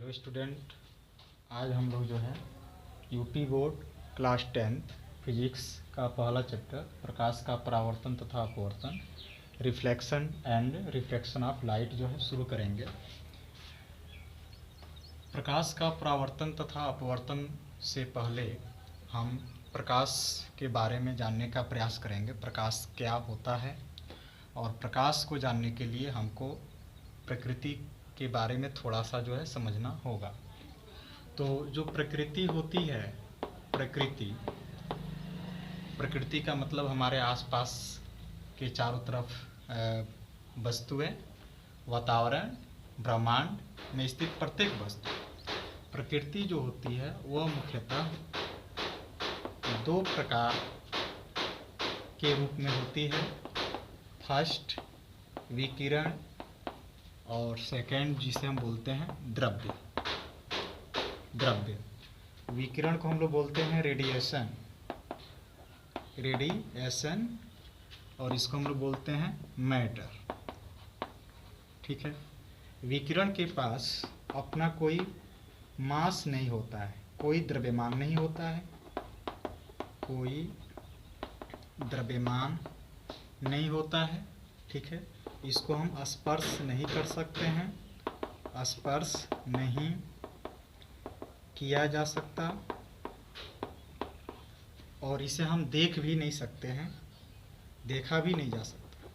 Hello student, आज हम लोग जो है यूपी बोर्ड क्लास 10 फिजिक्स का पहला चैप्टर प्रकाश का परावर्तन तथा अपवर्तन reflection and refraction of light जो है शुरू करेंगे। प्रकाश का परावर्तन तथा अपवर्तन से पहले हम प्रकाश के बारे में जानने का प्रयास करेंगे। प्रकाश क्या होता है और प्रकाश को जानने के लिए हमको प्रकृति के बारे में थोड़ा सा जो है समझना होगा। तो जो प्रकृति होती है, प्रकृति का मतलब हमारे आसपास के चारों तरफ वस्तुएं, वातावरण, ब्रह्मांड में स्थित प्रत्येक वस्तु। प्रकृति जो होती है वह मुख्यतः दो प्रकार के रूप में होती है। फर्स्ट विकिरण और सेकंड जिसे हम बोलते हैं द्रव्य। विकिरण को हम लोग बोलते हैं रेडिएशन, और इसको हम लोग बोलते हैं मैटर। ठीक है। विकिरण के पास अपना कोई मास नहीं होता है, कोई द्रव्यमान नहीं होता है, ठीक है। इसको हम स्पर्श नहीं कर सकते हैं, स्पर्श नहीं किया जा सकता, और इसे हम देख भी नहीं सकते हैं, देखा भी नहीं जा सकता।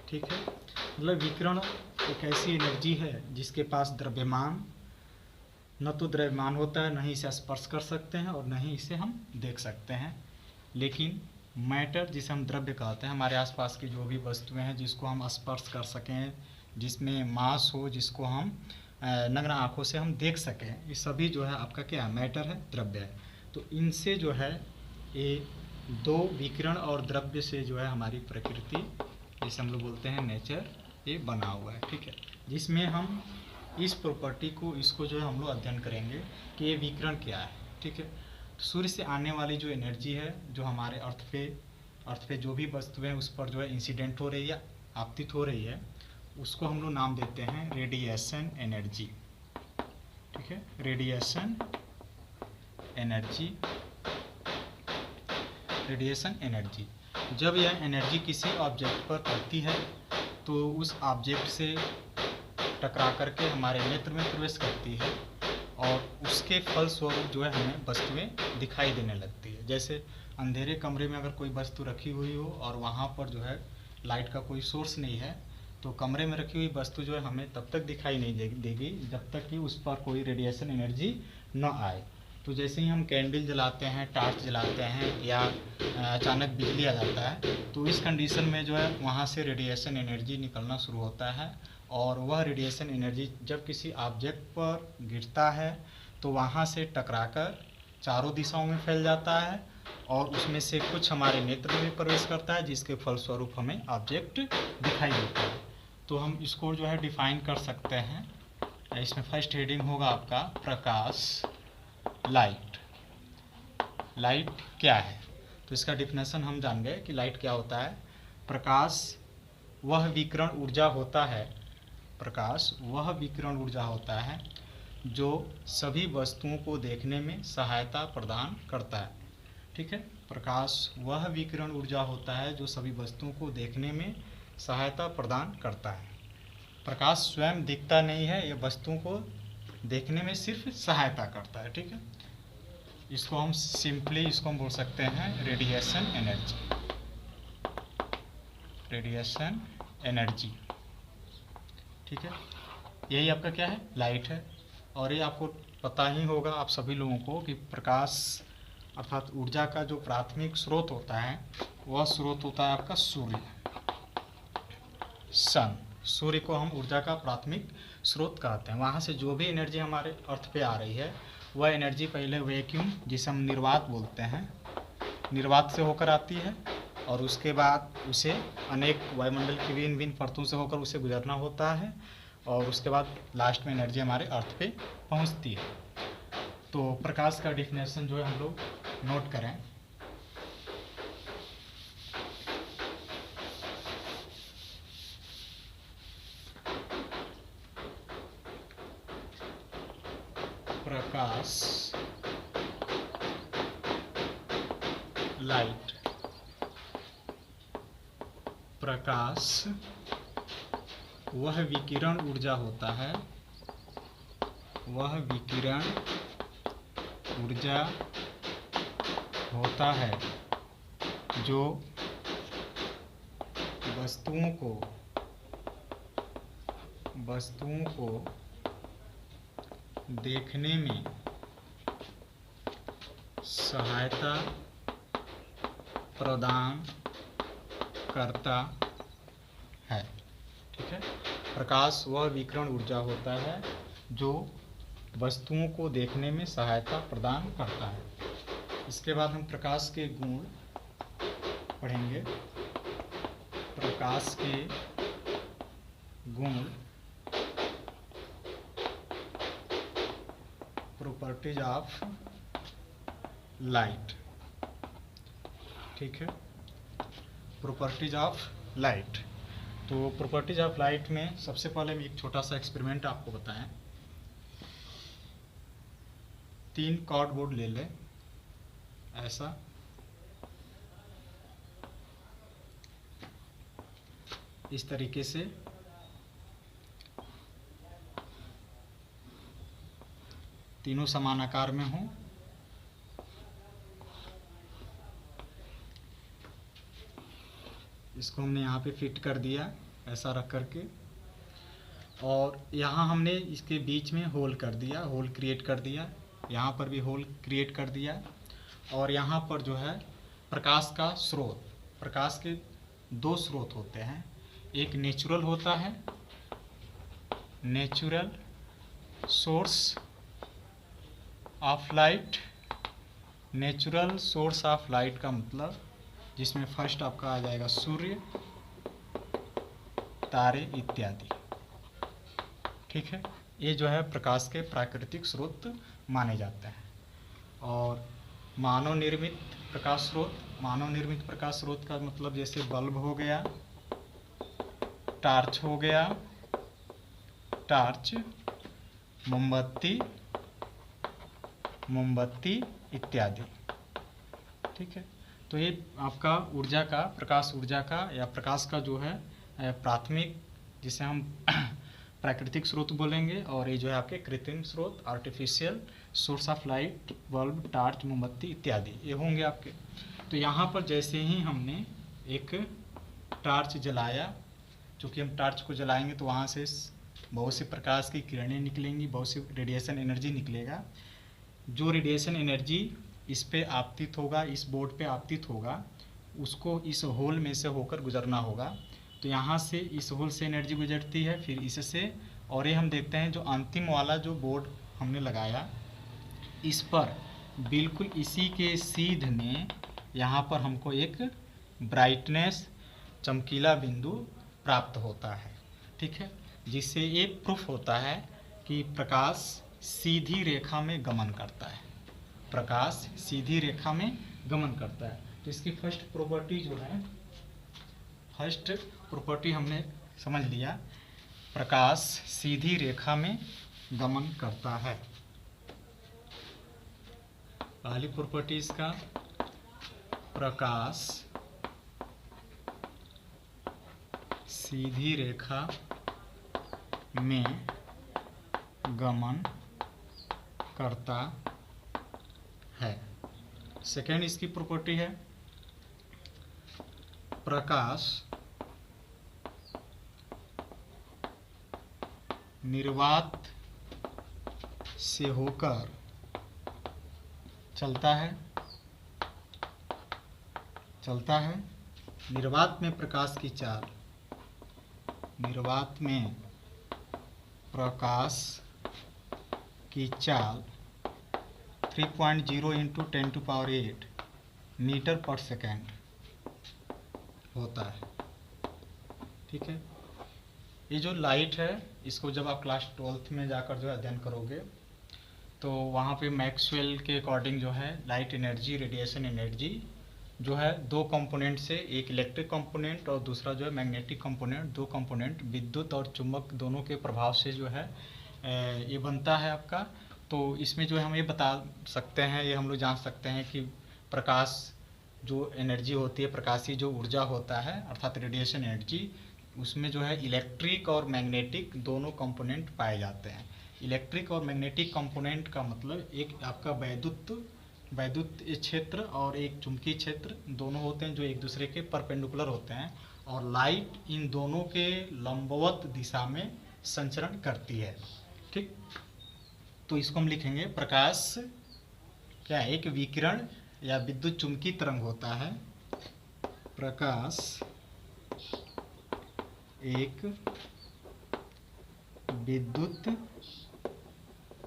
ठीक है। मतलब विकिरण एक ऐसी एनर्जी है जिसके पास द्रव्यमान न तो द्रव्यमान होता है, न ही इसे स्पर्श कर सकते हैं और न ही इसे हम देख सकते हैं। लेकिन मैटर जिसे हम द्रव्य कहते हैं, हमारे आसपास की जो भी वस्तुएं हैं जिसको हम स्पर्श कर सकें, जिसमें मास हो, जिसको हम नग्न आँखों से हम देख सकें, ये सभी जो है आपका क्या है, मैटर है, द्रव्य है। तो इनसे जो है ये दो विकिरण और द्रव्य से जो है हमारी प्रकृति, जिसे हम लोग बोलते हैं नेचर, ये बना हुआ है। ठीक है। जिसमें हम इस प्रॉपर्टी को, इसको जो है हम लोग अध्ययन करेंगे कि ये विकिरण क्या है। ठीक है। सूर्य से आने वाली जो एनर्जी है, जो हमारे अर्थ पे जो भी वस्तुएं हैं उस पर जो है इंसिडेंट हो रही है, आपतित हो रही है, उसको हम लोग नाम देते हैं रेडिएशन एनर्जी। ठीक है। रेडिएशन एनर्जी जब यह एनर्जी किसी ऑब्जेक्ट पर पड़ती है तो उस ऑब्जेक्ट से टकरा करके हमारे नेत्र में प्रवेश करती है और उसके फलस्वरूप जो है हमें वस्तुएं दिखाई देने लगती है। जैसे अंधेरे कमरे में अगर कोई वस्तु रखी हुई हो और वहाँ पर जो है लाइट का कोई सोर्स नहीं है, तो कमरे में रखी हुई वस्तु जो है हमें तब तक दिखाई नहीं देगी जब तक कि उस पर कोई रेडिएशन एनर्जी न आए। तो जैसे ही हम कैंडल जलाते हैं, टॉर्च जलाते हैं, या अचानक बिजली आ जाता है, तो इस कंडीशन में जो है वहाँ से रेडिएशन एनर्जी निकलना शुरू होता है, और वह रेडिएशन एनर्जी जब किसी ऑब्जेक्ट पर गिरता है तो वहाँ से टकराकर चारों दिशाओं में फैल जाता है और उसमें से कुछ हमारे नेत्र में प्रवेश करता है, जिसके फलस्वरूप हमें ऑब्जेक्ट दिखाई देता है। तो हम इसको जो है डिफाइन कर सकते हैं। इसमें फर्स्ट हेडिंग होगा आपका प्रकाश, लाइट क्या है। तो इसका डिफिनेशन हम जान गए कि लाइट क्या होता है। प्रकाश वह विकिरण ऊर्जा होता है जो सभी वस्तुओं को देखने में सहायता प्रदान करता है। ठीक है। प्रकाश वह विकिरण ऊर्जा होता है जो सभी वस्तुओं को देखने में सहायता प्रदान करता है। प्रकाश स्वयं दिखता नहीं है, यह वस्तुओं को देखने में सिर्फ सहायता करता है। ठीक है। इसको हम सिंपली इसको बोल सकते हैं रेडिएशन एनर्जी। ठीक है। यही आपका क्या है, लाइट है। और ये आपको पता ही होगा आप सभी लोगों को कि प्रकाश अर्थात ऊर्जा का जो प्राथमिक स्रोत होता है वह स्रोत होता है आपका सन। सूर्य को हम ऊर्जा का प्राथमिक स्रोत कहते हैं। वहाँ से जो भी एनर्जी हमारे अर्थ पे आ रही है वह एनर्जी पहले वैक्यूम, जिसे हम निर्वात बोलते हैं, निर्वात से होकर आती है, और उसके बाद उसे अनेक वायुमंडल की भिन्न भिन्न परतों से होकर उसे गुजरना होता है, और उसके बाद लास्ट में एनर्जी हमारे अर्थ पे पहुंचती है। तो प्रकाश का डिफिनेशन जो है हम लोग नोट करें। प्रकाश लाइट, प्रकाश वह विकिरण ऊर्जा होता है, वह विकिरण ऊर्जा होता है जो वस्तुओं को देखने में सहायता प्रदान करता है। ठीक है, प्रकाश वह विकिरण ऊर्जा होता है जो वस्तुओं को देखने में सहायता प्रदान करता है। इसके बाद हम प्रकाश के गुण पढ़ेंगे। प्रकाश के गुण, प्रॉपर्टीज ऑफ लाइट। ठीक है, प्रॉपर्टीज ऑफ लाइट। तो प्रॉपर्टीज ऑफ लाइट में सबसे पहले हम एक छोटा सा एक्सपेरिमेंट आपको बताएं। 3 कार्डबोर्ड ले लें, ऐसा, इस तरीके से तीनों समान आकार में हों। इसको हमने यहाँ पे फिट कर दिया ऐसा रख करके, और यहाँ हमने इसके बीच में होल कर दिया, होल क्रिएट कर दिया, यहाँ पर भी होल क्रिएट कर दिया। और यहाँ पर जो है प्रकाश का स्रोत, प्रकाश के 2 स्रोत होते हैं, एक नेचुरल होता है, natural source of light. Natural source of light का मतलब जिसमें फर्स्ट आपका आ जाएगा सूर्य, तारे इत्यादि। ठीक है, ये जो है प्रकाश के प्राकृतिक स्रोत माने जाते हैं। और मानव निर्मित प्रकाश स्रोत, मानव निर्मित प्रकाश स्रोत का मतलब जैसे बल्ब हो गया, टार्च हो गया, टार्च, मोमबत्ती इत्यादि। ठीक है, तो ये आपका ऊर्जा का, प्रकाश ऊर्जा का या प्रकाश का जो है प्राथमिक, जिसे हम प्राकृतिक स्रोत बोलेंगे, और ये जो है आपके कृत्रिम स्रोत, artificial source of light, bulb, torch, मोमबत्ती इत्यादि, ये होंगे आपके। तो यहाँ पर जैसे ही हमने एक टार्च जलाया, चूँकि हम टार्च को जलाएंगे तो वहाँ से बहुत सी प्रकाश की किरणें निकलेंगी, बहुत सी रेडिएशन एनर्जी निकलेगा। जो रेडिएशन एनर्जी इस पे आपतित होगा, इस बोर्ड पे आपतित होगा, उसको इस होल में से होकर गुजरना होगा। तो यहाँ से इस होल से एनर्जी गुजरती है, फिर इससे, और ये हम देखते हैं जो अंतिम वाला जो बोर्ड हमने लगाया, इस पर बिल्कुल इसी के सीध में यहाँ पर हमको एक ब्राइटनेस, चमकीला बिंदु प्राप्त होता है। ठीक है, जिससे ये प्रूफ होता है कि प्रकाश सीधी रेखा में गमन करता है, प्रकाश सीधी रेखा में गमन करता है। तो इसकी फर्स्ट प्रॉपर्टी जो है, फर्स्ट प्रॉपर्टी हमने समझ लिया, प्रकाश सीधी रेखा में गमन करता है। पहली प्रॉपर्टी इसका, प्रकाश सीधी रेखा में गमन करता है। सेकेंड इसकी प्रॉपर्टी है, प्रकाश निर्वात से होकर चलता है, निर्वात में प्रकाश की चाल, निर्वात में प्रकाश की चाल 3.0 × 10⁸ मीटर पर सेकेंड होता है। ठीक है, ये जो लाइट है, इसको जब आप क्लास 12th में जाकर जो अध्ययन करोगे तो वहाँ पे मैक्सवेल के अकॉर्डिंग जो है लाइट एनर्जी, रेडिएशन एनर्जी जो है 2 कंपोनेंट से, एक इलेक्ट्रिक कंपोनेंट और दूसरा जो है मैग्नेटिक कंपोनेंट, 2 कंपोनेंट विद्युत और चुंबक दोनों के प्रभाव से जो है ये बनता है आपका। तो इसमें जो है हम ये बता सकते हैं, ये हम लोग जान सकते हैं कि प्रकाश जो एनर्जी होती है, प्रकाशीय जो ऊर्जा होता है अर्थात रेडिएशन एनर्जी, उसमें जो है इलेक्ट्रिक और मैग्नेटिक दोनों कंपोनेंट पाए जाते हैं। इलेक्ट्रिक और मैग्नेटिक कंपोनेंट का मतलब एक आपका वैद्युत क्षेत्र और एक चुंबकीय क्षेत्र दोनों होते हैं जो एक दूसरे के परपेंडिकुलर होते हैं, और लाइट इन दोनों के लंबवत दिशा में संचरण करती है। ठीक, तो इसको हम लिखेंगे प्रकाश क्या है, एक विकिरण या विद्युत चुंबकीय तरंग होता है। प्रकाश एक विद्युत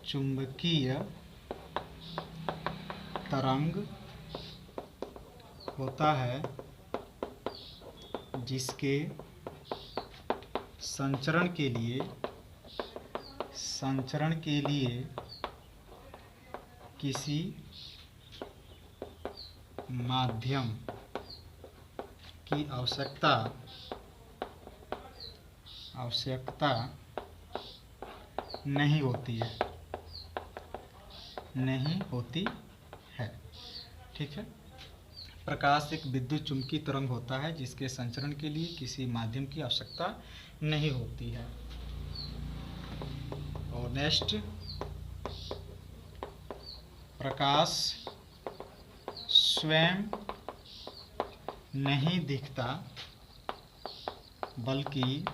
चुंबकीय तरंग होता है जिसके संचरण के लिए किसी माध्यम की आवश्यकता नहीं होती है। ठीक है, प्रकाश एक विद्युत चुंबकीय तरंग होता है जिसके संचरण के लिए किसी माध्यम की आवश्यकता नहीं होती है। और नेक्स्ट, प्रकाश स्वयं नहीं दिखता बल्कि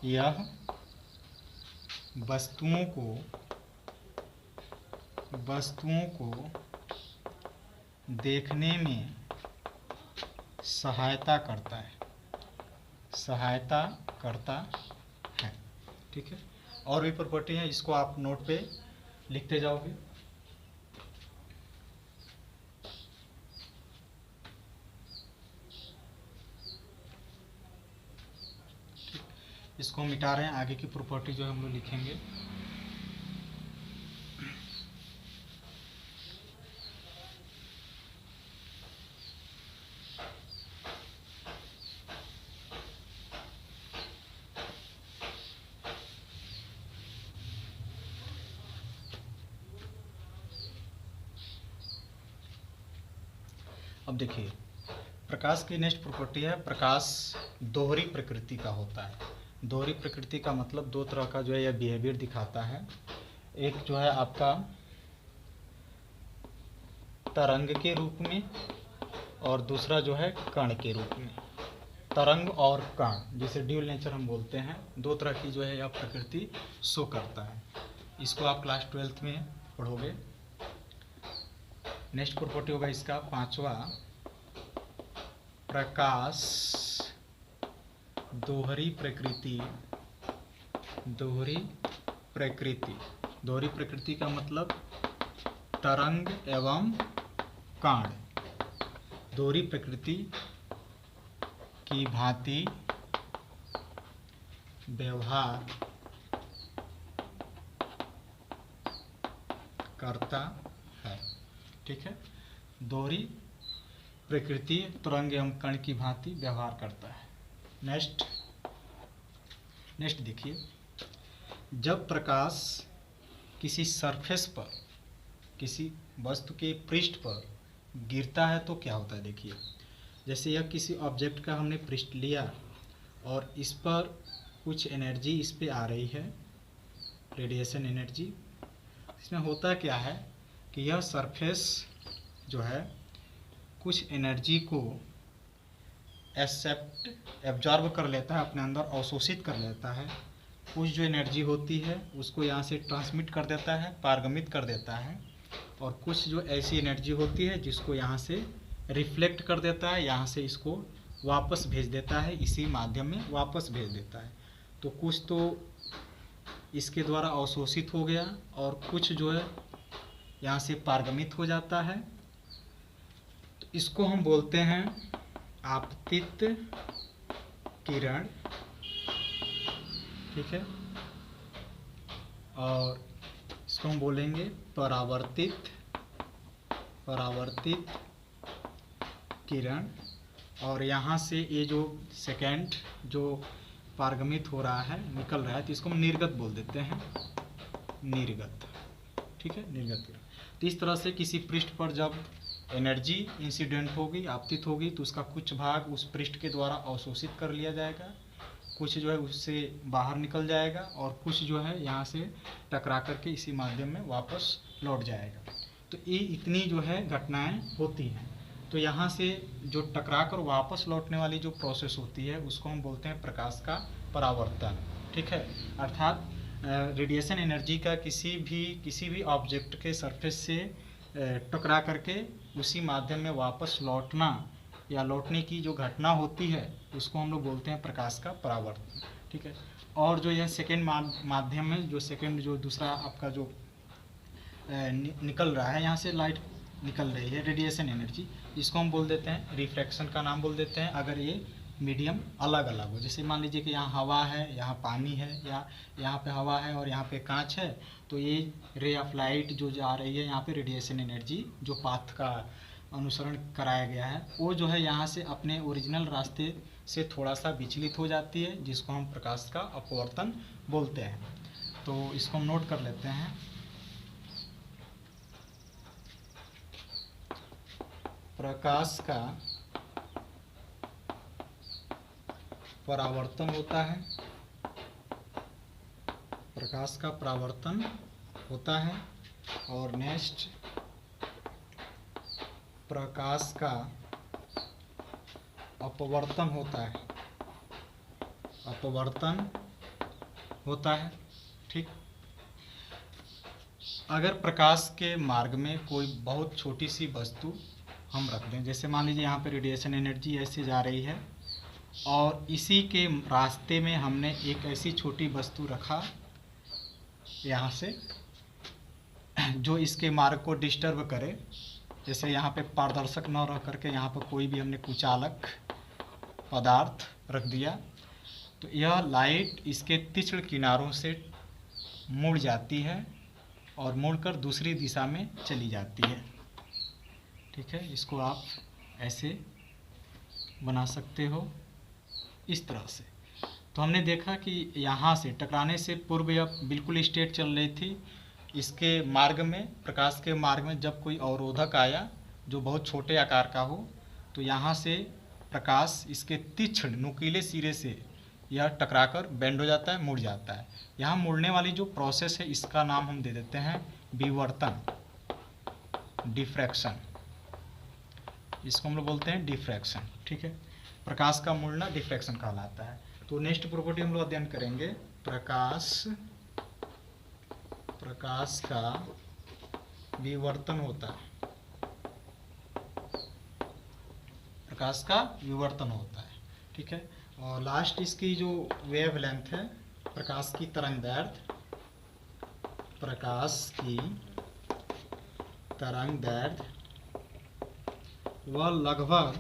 यह वस्तुओं को देखने में सहायता करता है। ठीक है, और भी प्रॉपर्टी है, इसको आप नोट पे लिखते जाओगे। इसको हम मिटा रहे हैं, आगे की प्रॉपर्टी जो है हम लोग लिखेंगे। अब देखिए, प्रकाश की नेक्स्ट प्रॉपर्टी है, प्रकाश दोहरी प्रकृति का होता है। दोहरी प्रकृति का मतलब दो तरह का जो है यह बिहेवियर दिखाता है। एक जो है आपका तरंग के रूप में और दूसरा जो है कण के रूप में। तरंग और कण जिसे ड्यूल नेचर हम बोलते हैं, दो तरह की जो है यह प्रकृति शो करता है। इसको आप क्लास 12th में पढ़ोगे। नेक्स्ट प्रॉपर्टी होगा इसका पांचवा, प्रकाश दोहरी प्रकृति का मतलब तरंग एवं कण दोहरी प्रकृति की भांति व्यवहार करता है। ठीक है, दोहरी प्रकृति तरंग एवं कण की भांति व्यवहार करता है। नेक्स्ट देखिए, जब प्रकाश किसी सरफेस पर, किसी वस्तु के पृष्ठ पर गिरता है तो क्या होता है। देखिए, जैसे यह किसी ऑब्जेक्ट का हमने पृष्ठ लिया और इस पर कुछ एनर्जी इस पे आ रही है, रेडिएशन एनर्जी। इसमें होता क्या है कि यह सरफेस जो है कुछ एनर्जी को एब्जॉर्ब कर लेता है, अपने अंदर अवशोषित कर लेता है। कुछ जो एनर्जी होती है उसको यहाँ से ट्रांसमिट कर देता है, पारगमित कर देता है, और कुछ जो ऐसी एनर्जी होती है जिसको यहाँ से रिफ्लेक्ट कर देता है, यहाँ से इसको वापस भेज देता है, इसी माध्यम में वापस भेज देता है। तो कुछ तो इसके द्वारा अवशोषित हो गया और कुछ जो है यहाँ से पारगमित हो जाता है। तो इसको हम बोलते हैं आपतित किरण। ठीक है, और इसको हम बोलेंगे परावर्तित किरण। और यहाँ से ये जो सेकेंड जो पारगमित हो रहा है, निकल रहा है, तो इसको हम निर्गत बोल देते हैं। निर्गत, ठीक है, निर्गत। तो इस तरह से किसी पृष्ठ पर जब एनर्जी इंसिडेंट होगी, आपतित होगी, तो उसका कुछ भाग उस पृष्ठ के द्वारा अवशोषित कर लिया जाएगा, कुछ जो है उससे बाहर निकल जाएगा और कुछ जो है यहाँ से टकरा करके इसी माध्यम में वापस लौट जाएगा। तो ये इतनी जो है घटनाएं होती हैं। तो यहाँ से जो टकरा कर वापस लौटने वाली जो प्रोसेस होती है उसको हम बोलते हैं प्रकाश का परावर्तन, ठीक है। अर्थात रेडिएशन एनर्जी का किसी भी ऑब्जेक्ट के सरफेस से टकरा करके उसी माध्यम में वापस लौटना या लौटने की जो घटना होती है उसको हम लोग बोलते हैं प्रकाश का परावर्तन, ठीक है। और जो यह सेकेंड माध्यम में जो दूसरा आपका जो निकल रहा है, यहाँ से लाइट निकल रही है, रेडिएशन एनर्जी, इसको हम बोल देते हैं रिफ्रैक्शन का नाम बोल देते हैं। अगर ये मीडियम अलग अलग हो, जैसे मान लीजिए कि यहाँ हवा है, यहाँ पानी है, या यहाँ पे हवा है और यहाँ पे कांच है, तो ये रे ऑफ लाइट जो जा रही है यहाँ पे रेडिएशन एनर्जी जो पाथ का अनुसरण कराया गया है वो जो है यहाँ से अपने ओरिजिनल रास्ते से थोड़ा सा विचलित हो जाती है, जिसको हम प्रकाश का अपवर्तन बोलते हैं। तो इसको हम नोट कर लेते हैं। प्रकाश का परावर्तन होता है, प्रकाश का परावर्तन होता है। और नेक्स्ट, प्रकाश का अपवर्तन होता है, अपवर्तन होता है, ठीक। अगर प्रकाश के मार्ग में कोई बहुत छोटी सी वस्तु हम रख दें, जैसे मान लीजिए यहाँ पे रेडिएशन एनर्जी ऐसे जा रही है और इसी के रास्ते में हमने एक ऐसी छोटी वस्तु रखा यहाँ से जो इसके मार्ग को डिस्टर्ब करे, जैसे यहाँ पे पारदर्शक न रह करके यहाँ पर कोई भी हमने कुचालक पदार्थ रख दिया, तो यह लाइट इसके तीक्ष्ण किनारों से मुड़ जाती है और मुड़कर दूसरी दिशा में चली जाती है, ठीक है। इसको आप ऐसे बना सकते हो इस तरह से। तो हमने देखा कि यहाँ से टकराने से पूर्व यह बिल्कुल स्ट्रेट चल रही थी, इसके मार्ग में, प्रकाश के मार्ग में जब कोई अवरोधक आया जो बहुत छोटे आकार का हो, तो यहाँ से प्रकाश इसके तीक्ष्ण नुकीले सिरे से यह टकराकर बेंड हो जाता है, मुड़ जाता है। यहाँ मुड़ने वाली जो प्रोसेस है इसका नाम हम दे देते हैं विवर्तन, डिफ्रैक्शन, इसको हम लोग बोलते हैं डिफ्रैक्शन, ठीक है। प्रकाश का मुड़ना डिफ्रैक्शन कहलाता है। तो नेक्स्ट प्रॉपर्टी हम लोग अध्ययन करेंगे प्रकाश का विवर्तन होता है, प्रकाश का विवर्तन होता है, ठीक है। और लास्ट इसकी जो वेव लेंथ है, प्रकाश की तरंगदैर्घ्य, प्रकाश की तरंगदैर्घ्य वह लगभग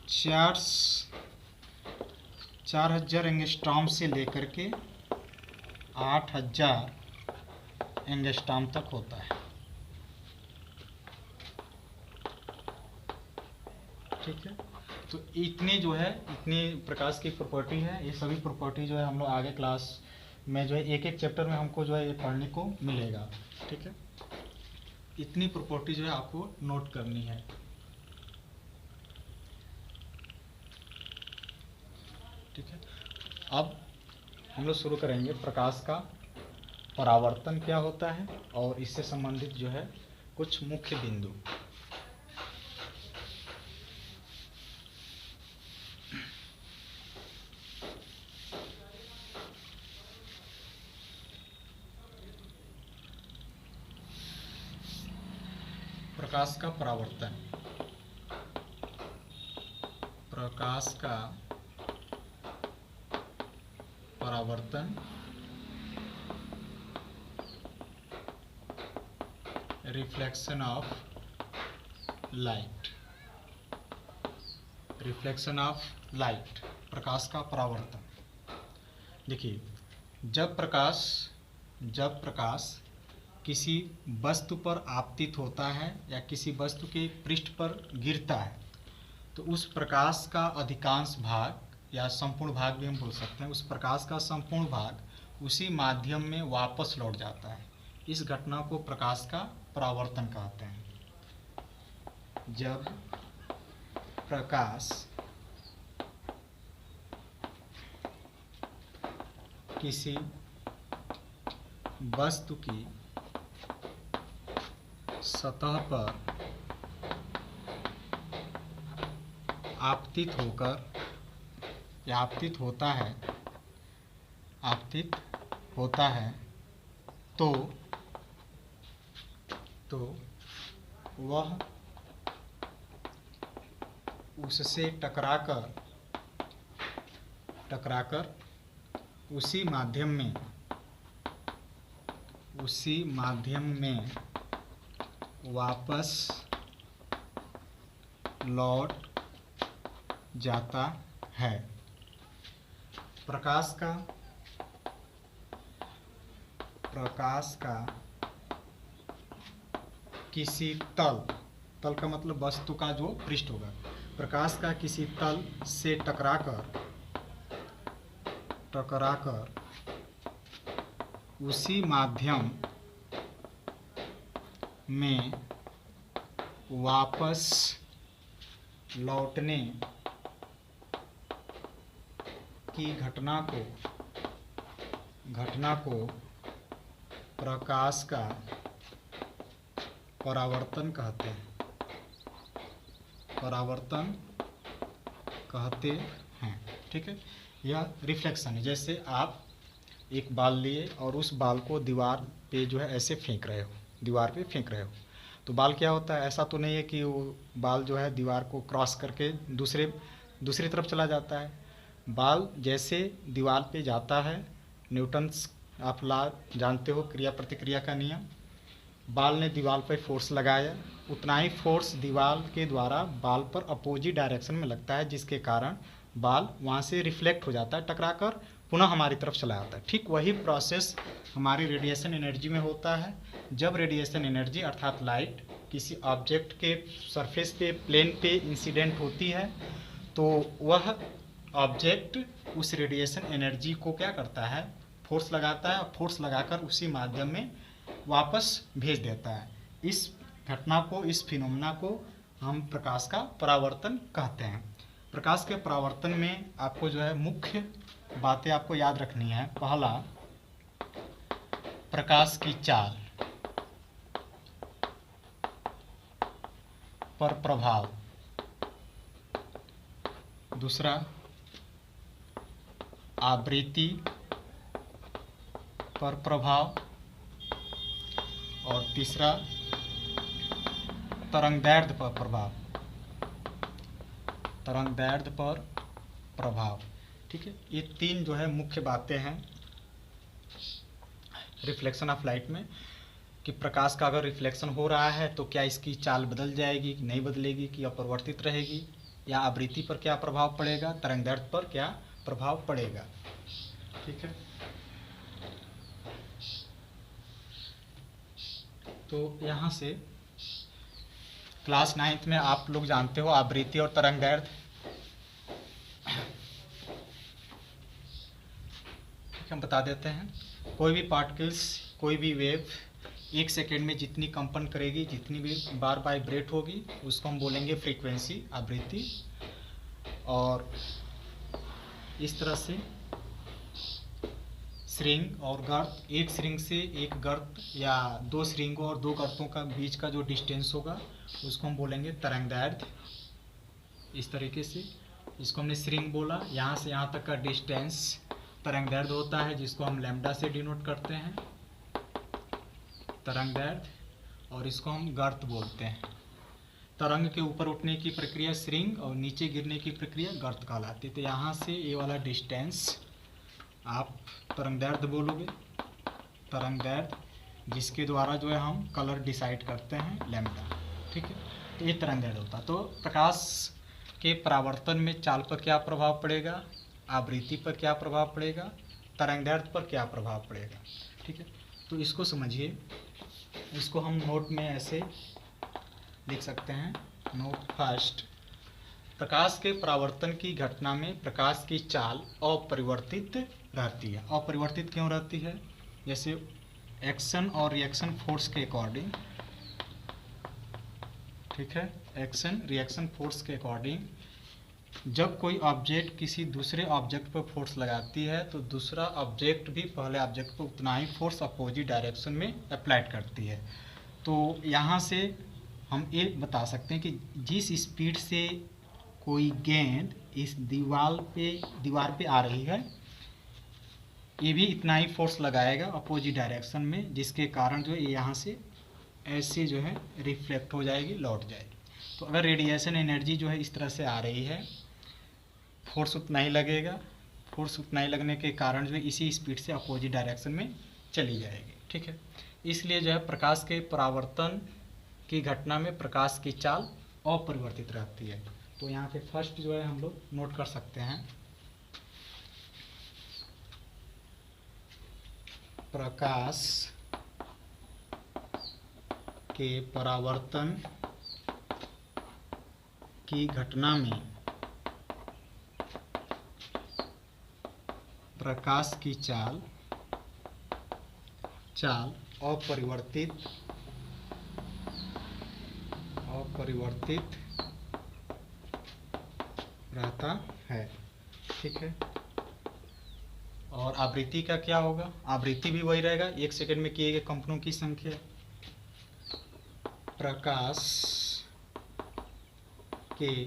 4000 एंगस्ट्रॉम से लेकर के 8000 एंगस्ट्रॉम तक होता है, ठीक है। तो इतनी प्रकाश की प्रॉपर्टी है। ये सभी प्रॉपर्टी जो है हम लोग आगे क्लास में जो है एक एक चैप्टर में हमको जो है ये पढ़ने को मिलेगा, ठीक है। इतनी प्रॉपर्टी जो है आपको नोट करनी है, ठीक है। अब हम लोग शुरू करेंगे प्रकाश का परावर्तन क्या होता है और इससे संबंधित जो है कुछ मुख्य बिंदु। प्रकाश का परावर्तन, प्रकाश का परावर्तन reflection of light, reflection of light, प्रकाश का परावर्तन। देखिए, जब प्रकाश किसी वस्तु पर आपतित होता है या किसी वस्तु के पृष्ठ पर गिरता है, तो उस प्रकाश का अधिकांश भाग या संपूर्ण भाग भी हम बोल सकते हैं, उस प्रकाश का संपूर्ण भाग उसी माध्यम में वापस लौट जाता है। इस घटना को प्रकाश का परावर्तन कहते हैं। जब प्रकाश किसी वस्तु की सतह पर आपतित होता है तो वह उससे टकराकर उसी माध्यम में वापस लौट जाता है। प्रकाश का किसी तल का मतलब वस्तु का जो पृष्ठ होगा, प्रकाश का किसी तल से टकराकर उसी माध्यम में वापस लौटने की घटना को प्रकाश का परावर्तन कहते हैं। ठीक है, यह रिफ्लेक्शन है। जैसे आप एक बाल लिए और उस बाल को दीवार पे जो है ऐसे फेंक रहे हो, तो बाल क्या होता है, ऐसा तो नहीं है कि वो बाल जो है दीवार को क्रॉस करके दूसरी तरफ चला जाता है। बाल जैसे दीवार पे जाता है, न्यूटन्स आप लॉ जानते हो, क्रिया प्रतिक्रिया का नियम, बाल ने दीवार पर फोर्स लगाया, उतना ही फोर्स दीवार के द्वारा बाल पर अपोजिट डायरेक्शन में लगता है, जिसके कारण बाल वहाँ से रिफ्लेक्ट हो जाता है, टकराकर पुनः हमारी तरफ चला आता है। ठीक वही प्रोसेस हमारी रेडिएशन एनर्जी में होता है। जब रेडिएशन एनर्जी अर्थात लाइट किसी ऑब्जेक्ट के सरफेस पे, प्लेन पे इंसिडेंट होती है, तो वह ऑब्जेक्ट उस रेडिएशन एनर्जी को क्या करता है, फोर्स लगाता है, और फोर्स लगाकर उसी माध्यम में वापस भेज देता है। इस घटना को, इस फिनोमेना को हम प्रकाश का परावर्तन कहते हैं। प्रकाश के परावर्तन में आपको जो है मुख्य बातें आपको याद रखनी है। पहला, प्रकाश की चाल पर प्रभाव। दूसरा, आवृत्ति पर प्रभाव। और तीसरा, तरंगदैर्ध्य पर प्रभाव। ठीक है, ये तीन जो है मुख्य बातें हैं रिफ्लेक्शन ऑफ लाइट में, कि प्रकाश का अगर रिफ्लेक्शन हो रहा है तो क्या इसकी चाल बदल जाएगी कि नहीं बदलेगी, कि अपरिवर्तित रहेगी, या आवृत्ति पर क्या प्रभाव पड़ेगा, तरंगदैर्ध्य पर क्या प्रभाव पड़ेगा। ठीक है, तो यहाँ से क्लास 9th में आप लोग जानते हो आवृत्ति और तरंगदैर्ध्य। हम बता देते हैं, कोई भी पार्टिकल्स, कोई भी वेव 1 सेकेंड में जितनी कंपन करेगी, जितनी भी बार वाइब्रेट होगी, उसको हम बोलेंगे फ्रीक्वेंसी, आवृत्ति। और इस तरह से श्रृंग और गर्त, एक श्रृंग से एक गर्त या दो श्रृंगों और दो गर्तों का बीच का जो डिस्टेंस होगा उसको हम बोलेंगे तरंगदैर्ध्य। इस तरीके से इसको हमने श्रृंग बोला, यहाँ से यहाँ तक का डिस्टेंस तरंगदैर्ध्य होता है, जिसको हम लैम्डा से डिनोट करते हैं, तरंगदैर्ध्य। और इसको हम गर्त बोलते हैं। तरंग के ऊपर उठने की प्रक्रिया श्रृंग और नीचे गिरने की प्रक्रिया गर्त कहलाती है। तो यहाँ से ये वाला डिस्टेंस आप तरंगदैर्ध्य बोलोगे, तरंगदैर्ध्य, जिसके द्वारा जो है हम कलर डिसाइड करते हैं, लैम्डा। ठीक है, तो ये तरंगदैर्ध्य होता है। तो प्रकाश के परावर्तन में चाल पर क्या प्रभाव पड़ेगा, आवृत्ति पर क्या प्रभाव पड़ेगा, तरंगदैर्ध्य पर क्या प्रभाव पड़ेगा। ठीक है, तो इसको समझिए। इसको हम नोट में ऐसे लिख सकते हैं, नोट फर्स्ट, प्रकाश के परावर्तन की घटना में प्रकाश की चाल अपरिवर्तित रहती है। अपरिवर्तित क्यों रहती है? जैसे एक्शन और रिएक्शन फोर्स के अकॉर्डिंग, ठीक है, एक्शन रिएक्शन फोर्स के अकॉर्डिंग जब कोई ऑब्जेक्ट किसी दूसरे ऑब्जेक्ट पर फोर्स लगाती है तो दूसरा ऑब्जेक्ट भी पहले ऑब्जेक्ट पर उतना ही फोर्स अपोजिट डायरेक्शन में अप्लाइड करती है। तो यहाँ से हम ये बता सकते हैं कि जिस स्पीड से कोई गेंद इस दीवार पे आ रही है, ये भी इतना ही फोर्स लगाएगा अपोजिट डायरेक्शन में, जिसके कारण जो है ये यहाँ से ऐसे जो है रिफ्लेक्ट हो जाएगी, लौट जाएगी। तो अगर रेडिएशन एनर्जी जो है इस तरह से आ रही है, फोर्स उतना ही लगेगा, फोर्स उतना ही लगने के कारण जो है इसी स्पीड से अपोजिट डायरेक्शन में चली जाएगी, ठीक है। इसलिए जो है प्रकाश के परावर्तन की घटना में प्रकाश की चाल अपरिवर्तित रहती है। तो यहाँ पे फर्स्ट जो है हम लोग नोट कर सकते हैं, प्रकाश के परावर्तन की घटना में प्रकाश की चाल अपरिवर्तित रहता है, ठीक है। और आवृत्ति का क्या होगा? आवृत्ति भी वही रहेगा, 1 सेकंड में किए गए कंपनों की संख्या। प्रकाश के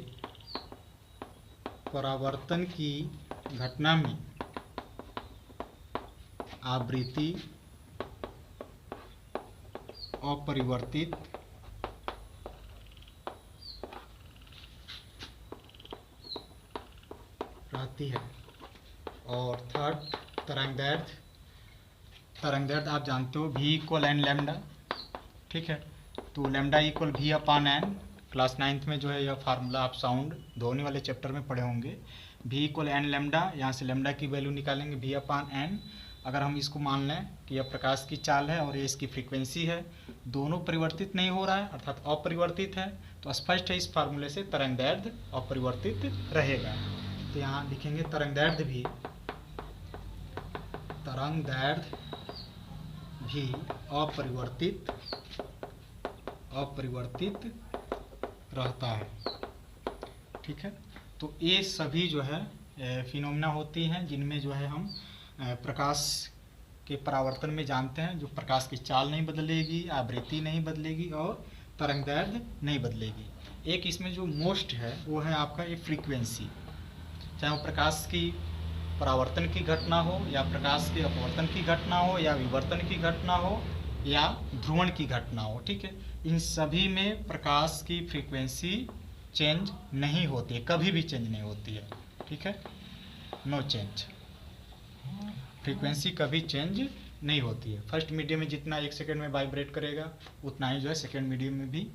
परावर्तन की घटना में आवृत्ति अपरिवर्तित रहती है। और थर्ड, तरंगदैर्ध्य आप जानते हो, v इक्वल एन लैम्डा, ठीक है। तो lambda equal v upon N, class 9th में जो है यह फार्मूला आप साउंड ध्वनि वाले चैप्टर में पढ़े होंगे। v इक्वल एन लैम्डा, यहाँ से लैम्डा की वैल्यू निकालेंगे v अपॉन एन। अगर हम इसको मान लें कि यह प्रकाश की चाल है और ये इसकी फ्रीक्वेंसी है, दोनों परिवर्तित नहीं हो रहा है अर्थात अपरिवर्तित है, तो स्पष्ट है इस फार्मूले से तरंगदैर्ध्य अपरिवर्तित रहेगा। तो यहाँ लिखेंगे तरंगदैर्ध्य भी अपरिवर्तित रहता है, ठीक है। तो ये सभी जो है फिनोमेना होती हैं जिनमें जो है हम प्रकाश के परावर्तन में जानते हैं, जो प्रकाश की चाल नहीं बदलेगी, आवृत्ति नहीं बदलेगी और तरंगदैर्ध्य नहीं बदलेगी। एक इसमें जो मोस्ट है वो है आपका ये फ्रीक्वेंसी, चाहे वो प्रकाश की परावर्तन की घटना हो या प्रकाश के अपवर्तन की घटना हो या विवर्तन की घटना हो या ध्रुवण की घटना हो, ठीक है। इन सभी में प्रकाश की फ्रीक्वेंसी चेंज नहीं होती है, कभी भी चेंज नहीं होती है, ठीक है, नो चेंज। फ्रीक्वेंसी कभी चेंज नहीं होती है। फर्स्ट मीडियम में जितना 1 सेकंड में वाइब्रेट करेगा उतना ही जो है सेकंड मीडियम में भी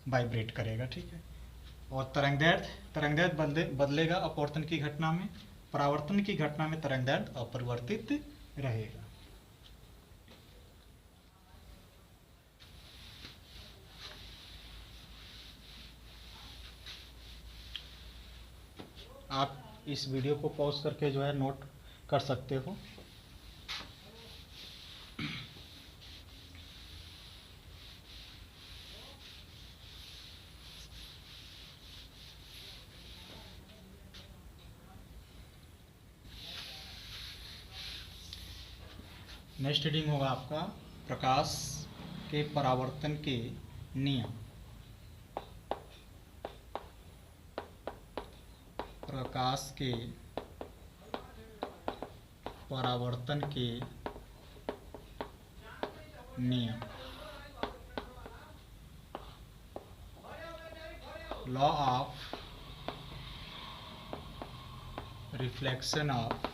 वाइब्रेट करेगा, ठीक है। और तरंगदैर्ध्य बदलेगा अपवर्तन की घटना में, परावर्तन की घटना में तरंगदैर्ध्य अपरिवर्तित रहेगा। आप इस वीडियो को पॉज करके जो है नोट कर सकते हो। नेक्स्ट रीडिंग होगा आपका प्रकाश के परावर्तन के नियम। प्रकाश के परावर्तन के नियम, law of reflection of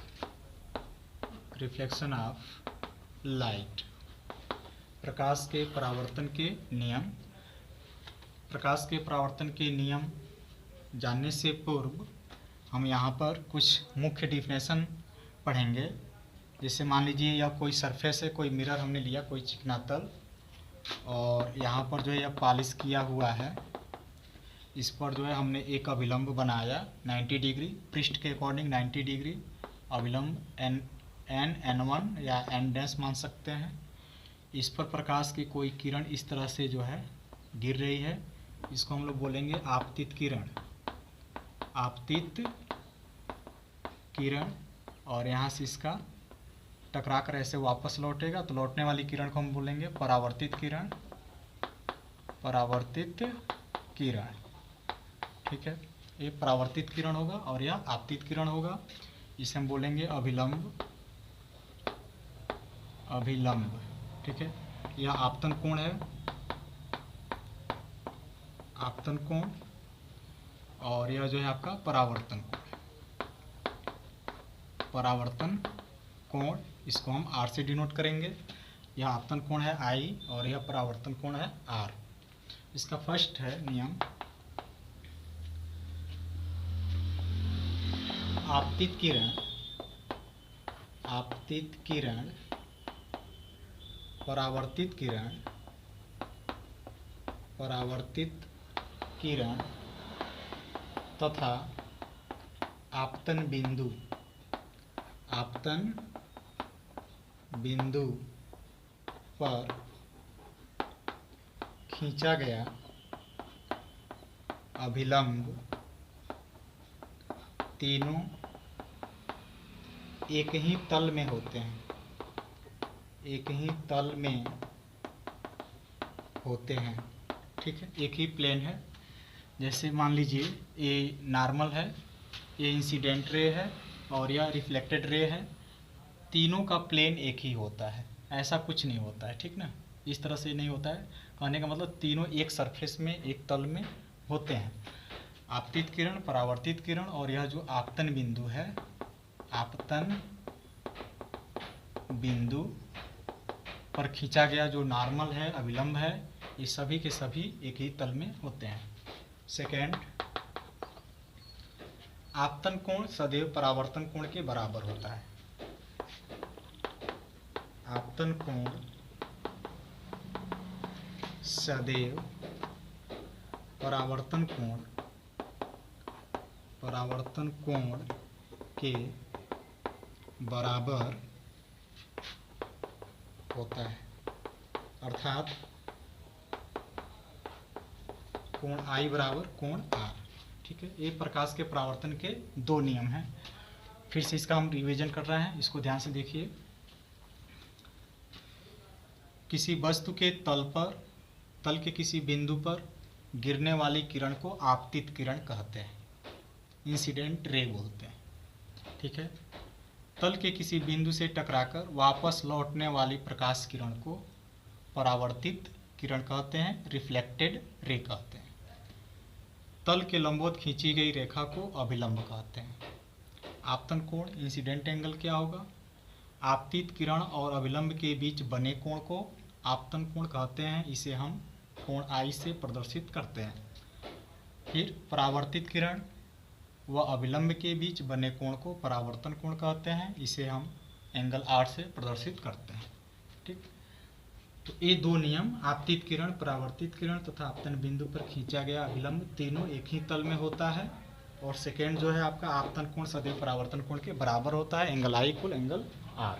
light. प्रकाश के परावर्तन के नियम। प्रकाश के परावर्तन के नियम जानने से पूर्व हम यहाँ पर कुछ मुख्य डिफिनेशन पढ़ेंगे। जैसे मान लीजिए यह कोई सरफेस है, कोई मिरर हमने लिया, कोई चिकना तल, और यहाँ पर जो है यह पॉलिश किया हुआ है। इस पर जो है हमने एक अभिलंब बनाया 90 डिग्री, पृष्ठ के अकॉर्डिंग 90 डिग्री अभिलंब n1 या n डैश मान सकते हैं। इस पर प्रकाश की कोई किरण इस तरह से जो है गिर रही है, इसको हम लोग बोलेंगे आपतित किरण, आपतित किरण। और यहाँ से इसका टकरा कर ऐसे वापस लौटेगा, तो लौटने वाली किरण को हम बोलेंगे परावर्तित किरण, परावर्तित किरण। ठीक है, ये परावर्तित किरण होगा और यह आपतित किरण होगा। इसे हम बोलेंगे अभिलंब, अभिलंब। ठीक है, यह आपतन कोण है, आपतन कोण, और यह जो है आपका परावर्तन कोण, परावर्तन कोण। इसको हम R से डिनोट करेंगे। यह आपतन कोण है I और यह परावर्तन कोण है R। इसका फर्स्ट है नियम, आपतित किरण, आपतित किरण, परावर्तित किरण, परावर्तित किरण तथा आपतन बिंदु, आपतन बिंदु पर खींचा गया अभिलंब तीनों एक ही तल में होते हैं, एक ही तल में होते हैं। ठीक है, एक ही प्लेन है। जैसे मान लीजिए ये नॉर्मल है, ये इंसिडेंट रे है और यह रिफ्लेक्टेड रे है, तीनों का प्लेन एक ही होता है, ऐसा कुछ नहीं होता है। ठीक ना, इस तरह से नहीं होता है। कहने का मतलब तीनों एक सरफेस में, एक तल में होते हैं। आपतित किरण, परावर्तित किरण और यह जो आपतन बिंदु है, आपतन बिंदु पर खींचा गया जो नॉर्मल है, अभिलंब है, ये सभी के सभी एक ही तल में होते हैं। सेकेंड, आपतन कोण सदैव परावर्तन कोण के बराबर होता है। आपतन कोण सदैव परावर्तन कोण, परावर्तन कोण के बराबर होता है। अर्थात कोण I बराबर कोण R। ठीक है, ये प्रकाश के परावर्तन के दो नियम हैं। फिर से इसका हम रिवीजन कर रहे हैं, इसको ध्यान से देखिए। किसी वस्तु के तल पर, तल के किसी बिंदु पर गिरने वाली किरण को आपतित किरण कहते हैं, इंसिडेंट रे बोलते हैं। ठीक है, तल के किसी बिंदु से टकराकर वापस लौटने वाली प्रकाश किरण को परावर्तित किरण कहते हैं, रिफ्लेक्टेड रे कहते हैं। तल के लंबवत खींची गई रेखा को अभिलंब कहते हैं। आपतन कोण, इंसिडेंट एंगल क्या होगा? आपतित किरण और अभिलंब के बीच बने कोण को आपतन कोण कहते हैं, इसे हम कोण I से प्रदर्शित करते हैं। फिर परावर्तित किरण व अभिलंब के बीच बने कोण को परावर्तन कोण कहते हैं, इसे हम एंगल R से प्रदर्शित करते हैं। ठीक, तो ये दो नियम, आपतित किरण, परावर्तित किरण तथा आपतन बिंदु पर खींचा गया अभिलंब तीनों एक ही तल में होता है। और सेकेंड जो है आपका आपतन कोण सदैव परावर्तन कोण के बराबर होता है, angle I equal angle R।